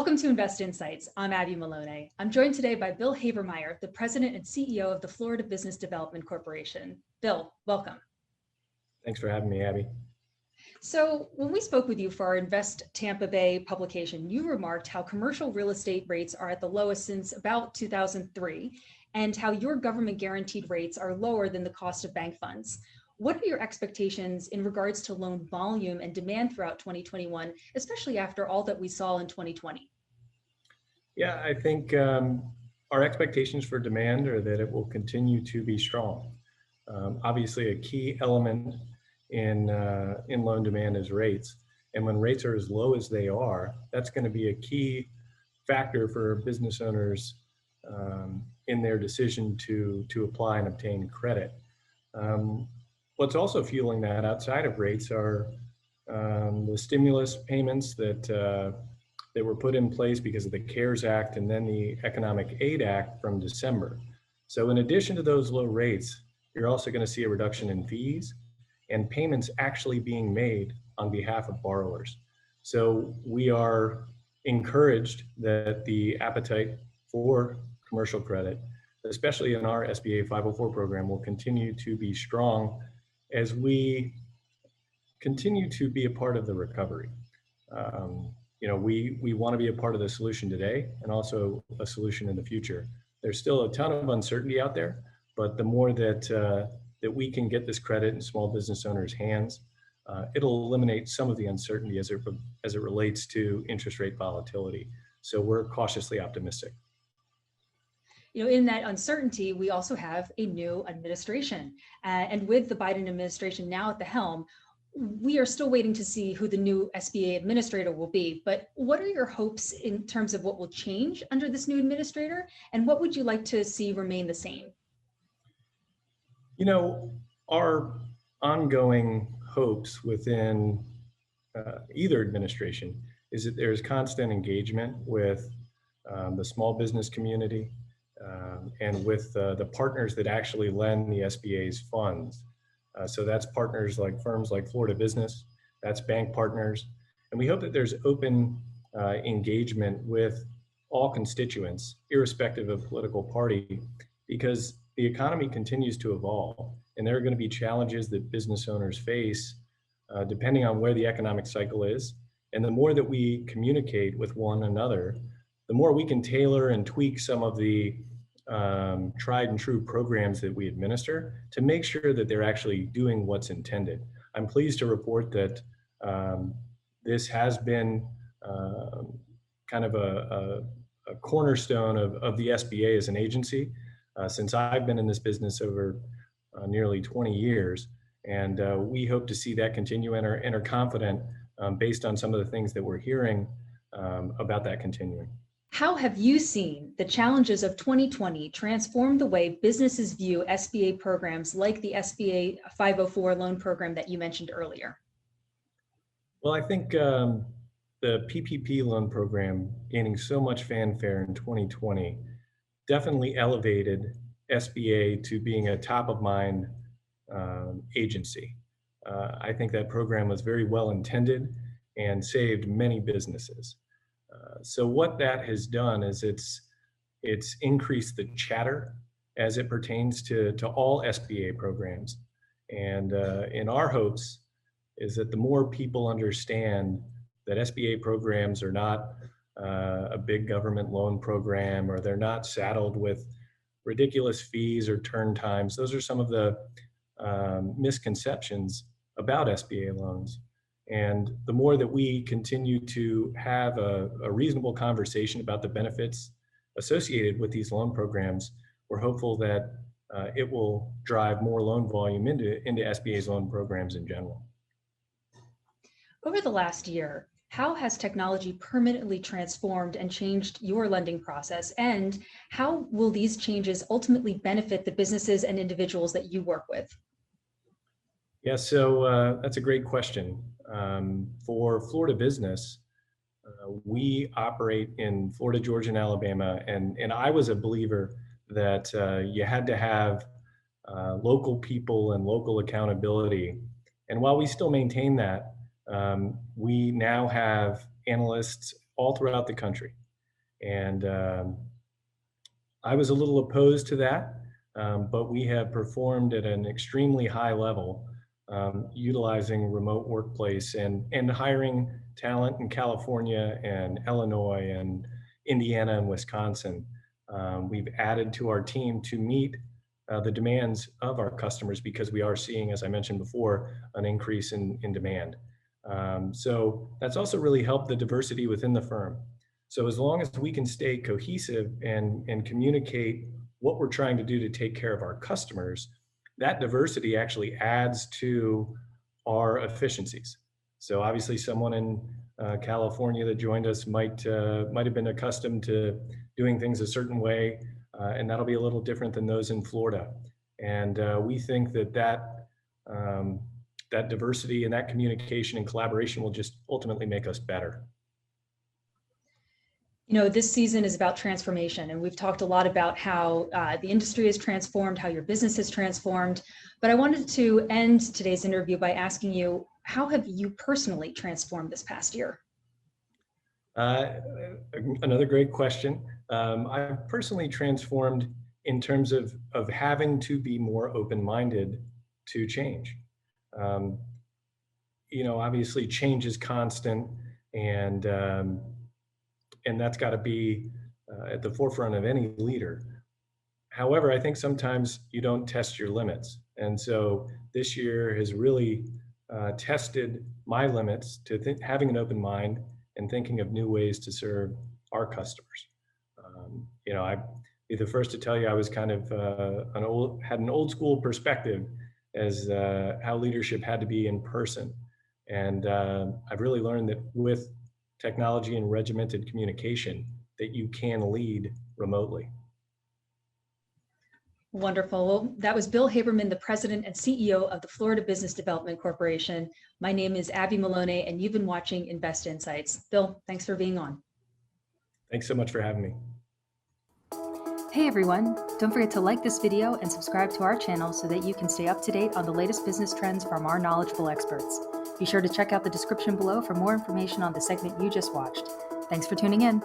Welcome to Invest Insights. I'm Abby Maloney. I'm joined today by Bill Habermeyer, the President and CEO of the Florida Business Development Corporation. Bill, welcome. Thanks for having me, Abby. So when we spoke with you for our Invest Tampa Bay publication, you remarked how commercial real estate rates are at the lowest since about 2003 and how your government guaranteed rates are lower than the cost of bank funds. What are your expectations in regards to loan volume and demand throughout 2021, especially after all that we saw in 2020? Yeah, I think our expectations for demand are that it will continue to be strong. Obviously, a key element in loan demand is rates. And when rates are as low as they are, that's going to be a key factor for business owners in their decision to apply and obtain credit. What's also fueling that outside of rates are the stimulus payments that were put in place because of the CARES Act and then the Economic Aid Act from December. So in addition to those low rates, you're also going to see a reduction in fees and payments actually being made on behalf of borrowers. So we are encouraged that the appetite for commercial credit, especially in our SBA 504 program, will continue to be strong as we continue to be a part of the recovery. We want to be a part of the solution today and also a solution in the future. There's still a ton of uncertainty out there, but the more that we can get this credit in small business owners' hands, it'll eliminate some of the uncertainty as it relates to interest rate volatility. So we're cautiously optimistic. In that uncertainty, we also have a new administration. And with the Biden administration now at the helm, we are still waiting to see who the new SBA administrator will be. But what are your hopes in terms of what will change under this new administrator? And what would you like to see remain the same? Our ongoing hopes within either administration is that there's constant engagement with the small business community, and with the partners that actually lend the SBA's funds. So that's partners like firms like Florida Business, that's bank partners. And we hope that there's open engagement with all constituents, irrespective of political party, because the economy continues to evolve. And there are going to be challenges that business owners face depending on where the economic cycle is. And the more that we communicate with one another, the more we can tailor and tweak some of the tried and true programs that we administer to make sure that they're actually doing what's intended. I'm pleased to report that this has been kind of a cornerstone of the SBA as an agency since I've been in this business over nearly 20 years. And we hope to see that continue and are confident based on some of the things that we're hearing about that continuing. How have you seen the challenges of 2020 transform the way businesses view SBA programs like the SBA 504 loan program that you mentioned earlier? Well, I think the PPP loan program gaining so much fanfare in 2020 definitely elevated SBA to being a top of mind agency. I think that program was very well intended and saved many businesses. So what that has done is it's increased the chatter as it pertains to all SBA programs. And in our hopes is that the more people understand that SBA programs are not a big government loan program, or they're not saddled with ridiculous fees or turn times. Those are some of the misconceptions about SBA loans. And the more that we continue to have a reasonable conversation about the benefits associated with these loan programs, we're hopeful that it will drive more loan volume into SBA's loan programs in general. Over the last year, how has technology permanently transformed and changed your lending process? And how will these changes ultimately benefit the businesses and individuals that you work with? Yeah, so that's a great question. For Florida Business, we operate in Florida, Georgia, and Alabama, and I was a believer that you had to have local people and local accountability. And while we still maintain that, we now have analysts all throughout the country. And I was a little opposed to that, but we have performed at an extremely high level, utilizing remote workplace and hiring talent in California and Illinois and Indiana and Wisconsin. We've added to our team to meet the demands of our customers because we are seeing, as I mentioned before, an increase in demand. So that's also really helped the diversity within the firm. So as long as we can stay cohesive and communicate what we're trying to do to take care of our customers, that diversity actually adds to our efficiencies. So obviously someone in California that joined us might have been accustomed to doing things a certain way, and that'll be a little different than those in Florida. And we think that diversity and that communication and collaboration will just ultimately make us better. You know, this season is about transformation, and we've talked a lot about how the industry has transformed, how your business has transformed. But I wanted to end today's interview by asking you, how have you personally transformed this past year? Another great question. I've personally transformed in terms of having to be more open-minded to change. You know, obviously change is constant, and that's got to be at the forefront of any leader. However, I think sometimes you don't test your limits. And so this year has really tested my limits to having an open mind and thinking of new ways to serve our customers. You know, I'd be the first to tell you I was kind of had an old school perspective as how leadership had to be in person. And I've really learned that with technology and regimented communication, that you can lead remotely. Wonderful. Well, that was Bill Haberman, the president and CEO of the Florida Business Development Corporation. My name is Abby Maloney, and you've been watching Invest Insights. Bill, thanks for being on. Thanks so much for having me. Hey everyone, don't forget to like this video and subscribe to our channel so that you can stay up to date on the latest business trends from our knowledgeable experts. Be sure to check out the description below for more information on the segment you just watched. Thanks for tuning in.